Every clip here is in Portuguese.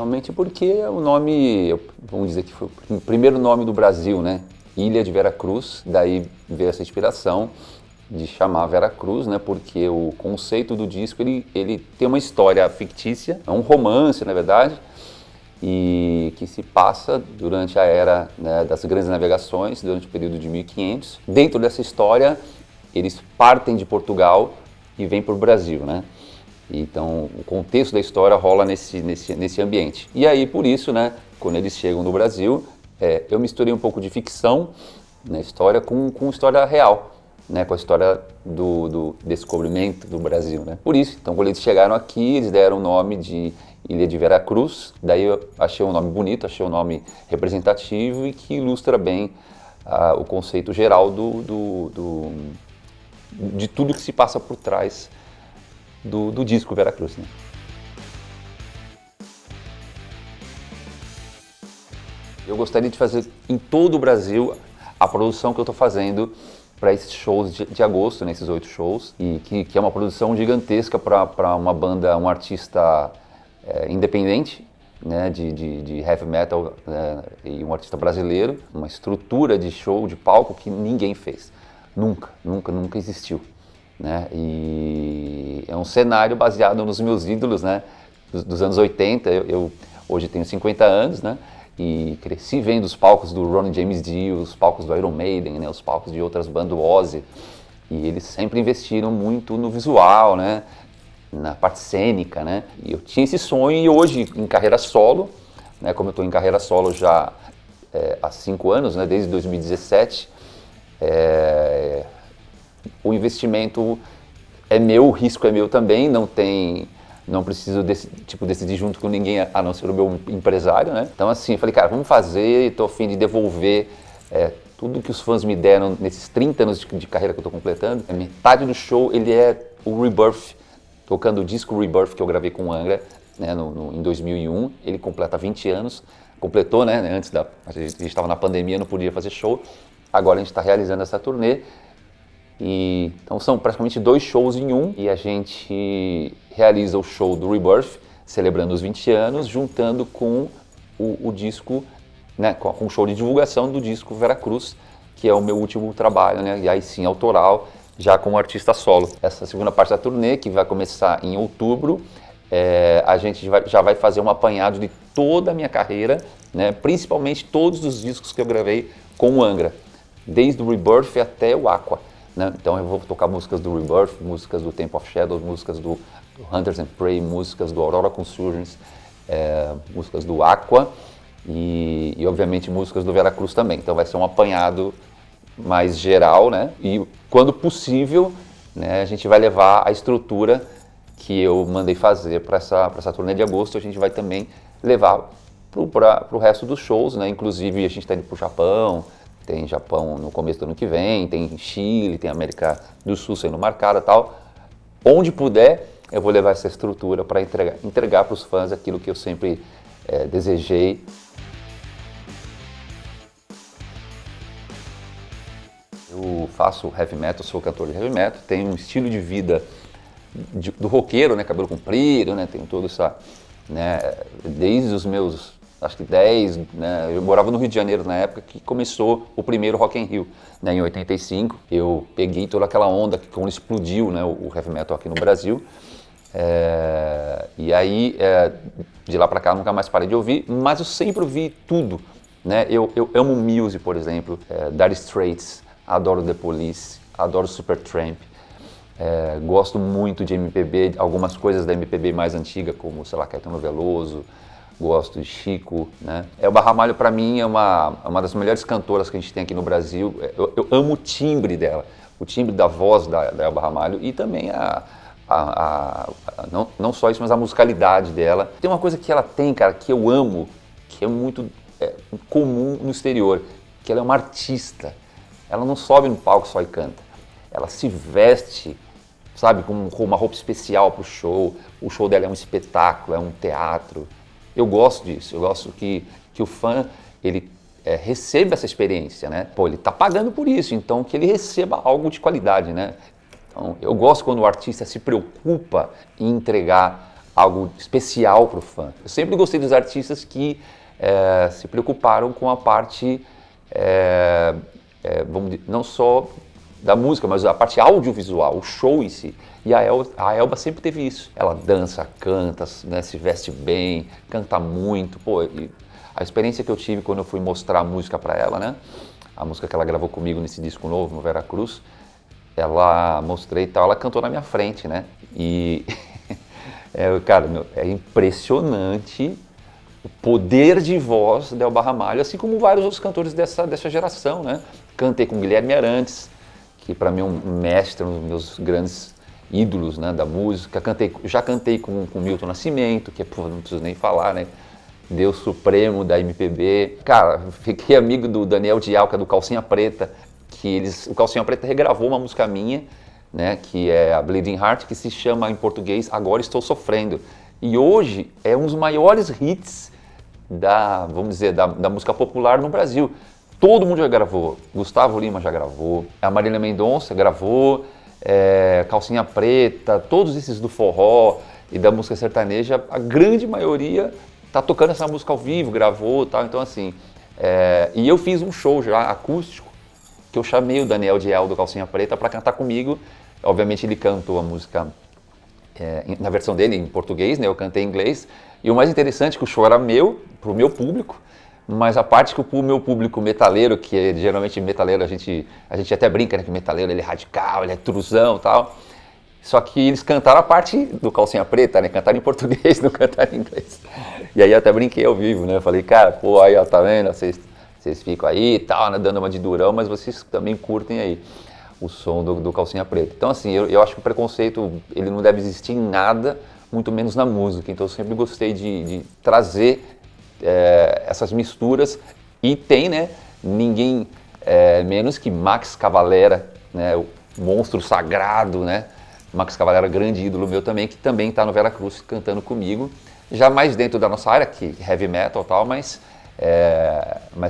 inicialmente porque é o nome, vamos dizer que foi o primeiro nome do Brasil, né? Ilha de Veracruz, daí veio essa inspiração de chamar Veracruz, né? Porque o conceito do disco, ele tem uma história fictícia, é um romance, na verdade, e que se passa durante a era, né, das grandes navegações, durante o período de 1500. Dentro dessa história, eles partem de Portugal e vêm para o Brasil, né? Então, o contexto da história rola nesse ambiente. E aí, por isso, né, quando eles chegam no Brasil, eu misturei um pouco de ficção na história com história real, né, com a história do descobrimento do Brasil, né? Por isso, então, quando eles chegaram aqui, eles deram o nome de Ilha de Veracruz. Daí eu achei um nome bonito, achei um nome representativo e que ilustra bem o conceito geral de tudo que se passa por trás do disco Veracruz, né? Eu gostaria de fazer em todo o Brasil a produção que eu estou fazendo para esses shows de agosto, nesses 8 shows, e que é uma produção gigantesca para uma banda, um artista independente, né, de heavy metal, e um artista brasileiro, uma estrutura de show, de palco que ninguém fez. Nunca existiu. Né? E é um cenário baseado nos meus ídolos, né, dos anos 80. Eu hoje tenho 50 anos, né, e cresci vendo os palcos do Ronnie James Dio, os palcos do Iron Maiden, né, os palcos de outras bandas, do Ozzy, e eles sempre investiram muito no visual, né, na parte cênica, né, e eu tinha esse sonho. E hoje, em carreira solo, né, como eu estou em carreira solo já há 5 anos, né, desde 2017, o investimento é meu, o risco é meu também, não preciso decidir junto com ninguém a não ser o meu empresário, né? Então assim, eu falei, cara, vamos fazer, estou a fim de devolver tudo que os fãs me deram nesses 30 anos de carreira que eu estou completando. A metade do show, ele é o Rebirth, tocando o disco Rebirth que eu gravei com o Angra, né, em 2001, ele completa 20 anos, completou, né, antes a gente estava na pandemia, não podia fazer show, agora a gente está realizando essa turnê. Então são praticamente 2 shows em um, e a gente realiza o show do Rebirth, celebrando os 20 anos, juntando com o disco, né, com o show de divulgação do disco Veracruz, que é o meu último trabalho, né, e aí sim autoral, já como artista solo. Essa segunda parte da turnê, que vai começar em outubro, a gente já vai fazer um apanhado de toda a minha carreira, né, principalmente todos os discos que eu gravei com o Angra, desde o Rebirth até o Aqua. Né? Então eu vou tocar músicas do Rebirth, músicas do Temple of Shadows, músicas do Hunters and Prey, músicas do Aurora Consurgence, músicas do Aqua e obviamente músicas do Veracruz também. Então vai ser um apanhado mais geral, né? E quando possível, né, a gente vai levar a estrutura que eu mandei fazer para essa turnê de agosto. A gente vai também levar para o resto dos shows, né? Inclusive a gente está indo para o Japão. Tem Japão no começo do ano que vem, tem Chile, tem América do Sul sendo marcada e tal. Onde puder, eu vou levar essa estrutura para entregar para os fãs aquilo que eu sempre desejei. Eu faço heavy metal, sou cantor de heavy metal, tenho um estilo de vida do roqueiro, né, cabelo comprido, né, tenho toda essa, né, desde os meus acho que 10, né, eu morava no Rio de Janeiro na época que começou o primeiro Rock in Rio, né, em 85, eu peguei toda aquela onda que quando explodiu, né, o heavy metal aqui no Brasil, e aí de lá pra cá nunca mais parei de ouvir, mas eu sempre ouvi tudo, né, eu amo Muse, por exemplo, Dire Straits, adoro The Police, adoro Supertramp, gosto muito de MPB, algumas coisas da MPB mais antiga, como, sei lá, Caetano Veloso, gosto de Chico, né? Elba Ramalho, para mim, é uma das melhores cantoras que a gente tem aqui no Brasil. Eu amo o timbre dela, o timbre da voz da Elba Ramalho e também não só isso, mas a musicalidade dela. Tem uma coisa que ela tem, cara, que eu amo, que é muito comum no exterior, que ela é uma artista. Ela não sobe no palco só e canta. Ela se veste, sabe, com uma roupa especial pro show. O show dela é um espetáculo, é um teatro. Eu gosto disso, eu gosto que o fã, ele receba essa experiência, né? Pô, ele tá pagando por isso, então que ele receba algo de qualidade, né? Então, eu gosto quando o artista se preocupa em entregar algo especial para o fã. Eu sempre gostei dos artistas que se preocuparam com a parte, vamos dizer, não só da música, mas a parte audiovisual, o show em si. E a Elba sempre teve isso. Ela dança, canta, né, se veste bem, canta muito. Pô, a experiência que eu tive quando eu fui mostrar a música para ela, né? A música que ela gravou comigo nesse disco novo, no Veracruz, ela mostrei e tal, ela cantou na minha frente, né? E, cara, é impressionante o poder de voz da Elba Ramalho, assim como vários outros cantores dessa geração, né? Cantei com Guilherme Arantes, que para mim é um mestre, um dos meus grandes ídolos, né, da música. Já cantei com Milton Nascimento, que pô, não preciso nem falar, né? Deus Supremo da MPB. Cara, fiquei amigo do Daniel Dial, que é do Calcinha Preta, o Calcinha Preta regravou uma música minha, né, que é a Bleeding Heart, que se chama em português Agora Estou Sofrendo. E hoje é um dos maiores hits vamos dizer, da música popular no Brasil. Todo mundo já gravou. Gustavo Lima já gravou, a Marília Mendonça gravou, Calcinha Preta, todos esses do forró e da música sertaneja, a grande maioria tá tocando essa música ao vivo, gravou e tal. Então assim, e eu fiz um show já acústico, que eu chamei o Daniel Diel do Calcinha Preta para cantar comigo. Obviamente ele cantou a música na versão dele em português, né? Eu cantei em inglês. E o mais interessante é que o show era meu, pro meu público, mas a parte que o meu público metaleiro, que geralmente metaleiro a gente até brinca, né, que metaleiro ele é radical, ele é truzão e tal. Só que eles cantaram a parte do Calcinha Preta, né? Cantaram em português, não cantaram em inglês. E aí eu até brinquei ao vivo, né? Eu falei, cara, pô, aí ó, tá vendo? Vocês ficam aí e tal, né, dando uma de durão, mas vocês também curtem aí o som do Calcinha Preta. Então assim, eu acho que o preconceito, ele não deve existir em nada, muito menos na música. Então eu sempre gostei de trazer essas misturas. E tem, né, ninguém menos que Max Cavalera, né, o monstro sagrado, né? Max Cavalera, grande ídolo meu também, que também está no Veracruz cantando comigo. Já mais dentro da nossa área, que heavy metal e tal, mas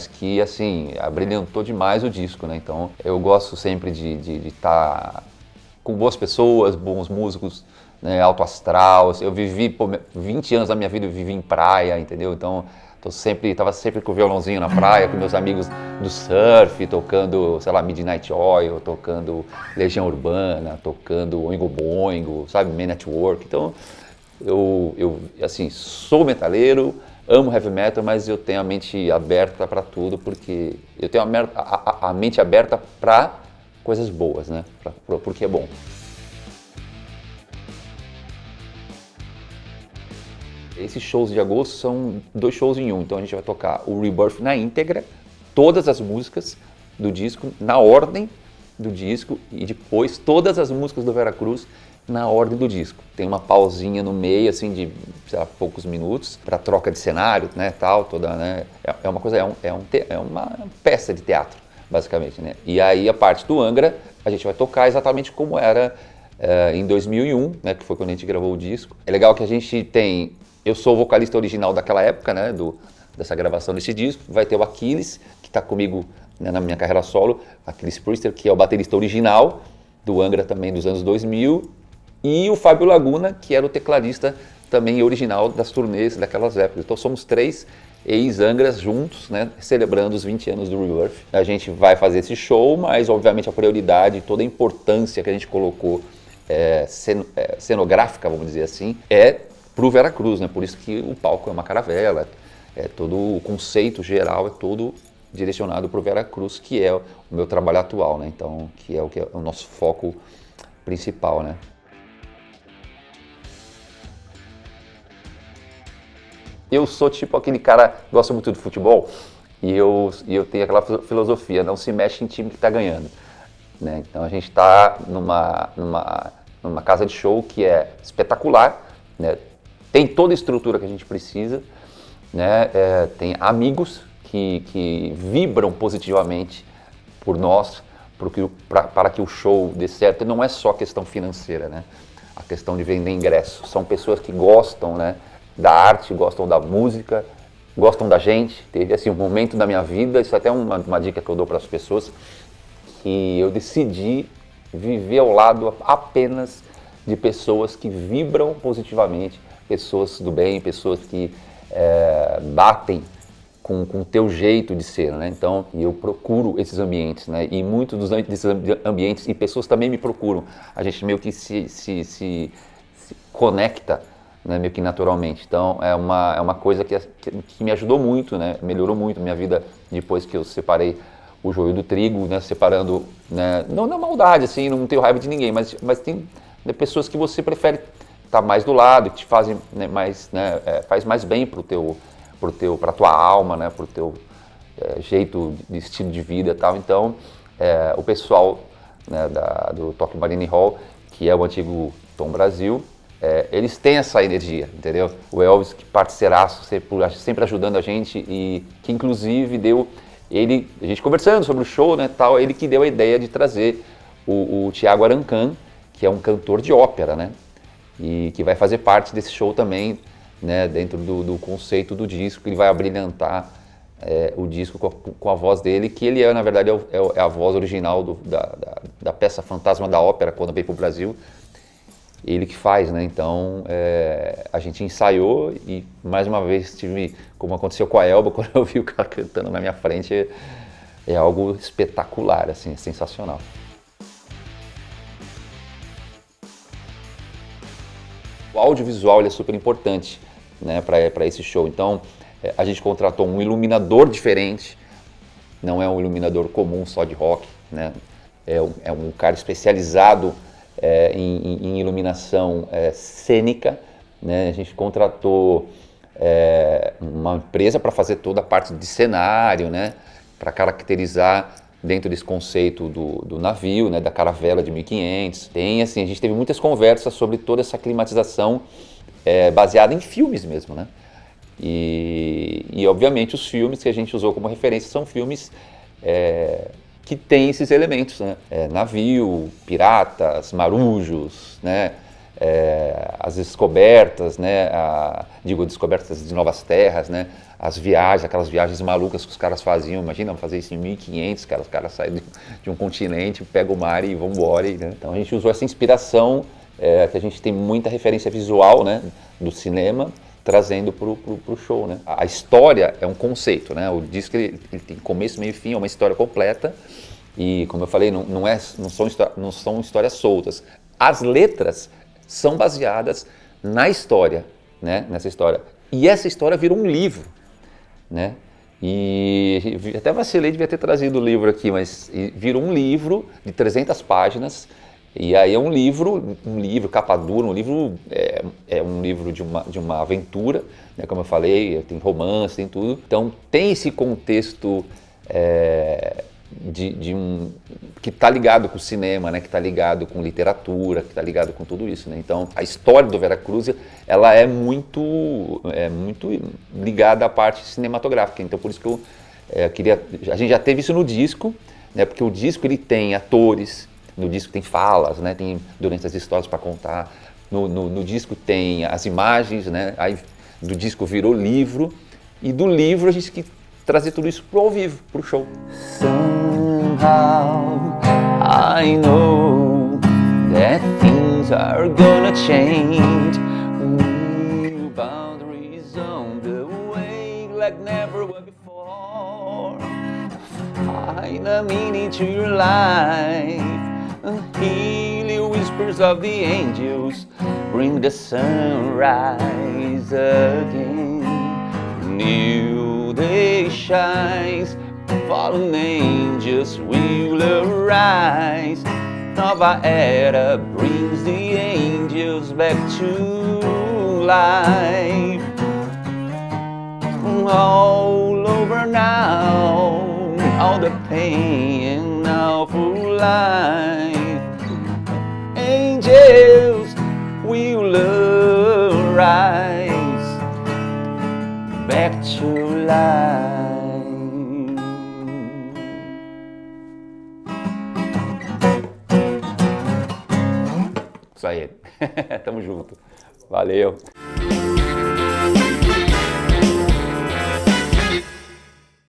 que, assim, abrilhantou demais o disco, né? Então, eu gosto sempre de estar com boas pessoas, bons músicos, né? Alto astral. Eu vivi, 20 anos da minha vida eu vivi em praia, entendeu? Então, tava sempre com o violãozinho na praia, com meus amigos do surf, tocando, sei lá, Midnight Oil, tocando Legião Urbana, tocando Oingo Boingo, sabe, Man at Work. Então, eu assim, sou metaleiro, amo heavy metal, mas eu tenho a mente aberta para tudo, porque eu tenho a mente aberta para coisas boas, né? Porque é bom. Esses shows de agosto são 2 shows em um, então a gente vai tocar o Rebirth na íntegra, todas as músicas do disco, na ordem do disco, e depois todas as músicas do Veracruz na ordem do disco. Tem uma pausinha no meio, assim, de, sei lá, poucos minutos, para troca de cenário, né, tal, toda, né, é uma coisa, é uma peça de teatro, basicamente, né. E aí a parte do Angra, a gente vai tocar exatamente como era em 2001, né, que foi quando a gente gravou o disco. É legal que a gente tem, eu sou o vocalista original daquela época, né, dessa gravação desse disco. Vai ter o Aquiles, que está comigo, né, na minha carreira solo, Aquiles Priester, que é o baterista original do Angra também dos anos 2000, e o Fábio Laguna, que era o tecladista também original das turnês daquelas épocas. Então somos 3 ex-Angras juntos, né, celebrando os 20 anos do Rebirth. A gente vai fazer esse show, mas obviamente a prioridade, toda a importância que a gente colocou cenográfica, vamos dizer assim, é para o Veracruz, né? Por isso que o palco é uma caravela, todo o conceito geral é todo direcionado para o Veracruz, que é o meu trabalho atual, né? Então, que é o nosso foco principal, né? Eu sou tipo aquele cara que gosta muito de futebol e eu tenho aquela filosofia, não se mexe em time que está ganhando, né? Então a gente está numa casa de show que é espetacular, né? Tem toda a estrutura que a gente precisa, né? Tem amigos que vibram positivamente por nós, para que o show dê certo. E não é só questão financeira, né? A questão de vender ingresso. São pessoas que gostam, né, da arte, gostam da música, gostam da gente. Teve assim, um momento da minha vida, isso é até uma dica que eu dou para as pessoas, que eu decidi viver ao lado apenas de pessoas que vibram positivamente, pessoas do bem, pessoas que batem com o teu jeito de ser, né? Então, eu procuro esses ambientes, né? E muitos desses ambientes, e pessoas também me procuram. A gente meio que se conecta, né? Meio que naturalmente. Então, é uma coisa que me ajudou muito, né? Melhorou muito a minha vida depois que eu separei o joio do trigo, né? Separando, né? Não na maldade, assim, não tenho raiva de ninguém, mas tem, né, pessoas que você prefere estar mais do lado, que te fazem, né, mais, né? Faz mais bem para tua alma, né, para o teu jeito de estilo de vida e tal. Então, o pessoal, né, do Tokyo Marine Hall, que é o antigo Tom Brasil, eles têm essa energia, entendeu? O Elvis, que parceiraço, sempre ajudando a gente, e que inclusive a gente conversando sobre o show, né, tal, ele que deu a ideia de trazer o Thiago Arancan, que é um cantor de ópera, né, e que vai fazer parte desse show também, né, dentro do conceito do disco. Ele vai abrilhantar o disco com a voz dele, que ele na verdade, é a voz original da peça Fantasma da Ópera, quando veio para o Brasil. Ele que faz, né? Então, a gente ensaiou e, mais uma vez, como aconteceu com a Elba, quando eu vi o cara cantando na minha frente, é algo espetacular, assim, sensacional. O audiovisual ele é super importante, né, para esse show. Então, a gente contratou um iluminador diferente, não é um iluminador comum só de rock, né? É um cara especializado em iluminação cênica, né? A gente contratou uma empresa para fazer toda a parte de cenário, né, para caracterizar dentro desse conceito do navio, né, da caravela de 1500. Assim, a gente teve muitas conversas sobre toda essa climatização baseada em filmes mesmo, né? E obviamente os filmes que a gente usou como referência são filmes que têm esses elementos, né? Navio, piratas, marujos, né? As descobertas, né? Descobertas de novas terras, né? As viagens, aquelas viagens malucas que os caras faziam. Imagina fazer isso em 1500, os caras saem de um continente, pegam o mar e vão embora. Né? Então a gente usou essa inspiração, que a gente tem muita referência visual, né, do cinema, trazendo para o show, né? A história é um conceito, né? O disco ele tem começo, meio e fim, é uma história completa. E, como eu falei, não são histórias soltas. As letras são baseadas na história, né? Nessa história. E essa história virou um livro, né? E até vacilei, devia ter trazido o livro aqui, mas virou um livro de 300 páginas. E aí é um livro, capa dura, um livro de uma aventura, né? Como eu falei, tem romance, tem tudo. Então tem esse contexto que está ligado com o cinema, né? Que está ligado com literatura, que está ligado com tudo isso, né? Então a história do Veracruz, ela é muito ligada à parte cinematográfica. Então por isso que eu queria, a gente já teve isso no disco, né? Porque o disco ele tem atores, no disco tem falas, né? Tem durante as histórias para contar. No disco tem as imagens, né? Aí do disco virou livro, e do livro a gente quis trazer tudo isso pro ao vivo, pro show. Somehow I know that things are gonna change. New boundaries on the way like never were before. Find a meaning to your life. Heal the whispers of the angels, bring the sunrise again. New day shines, fallen angels will arise. Nova era brings the angels back to life. All over now, all the pain and now for life. Angels will arise back to life. Isso aí. Tamo junto. Valeu.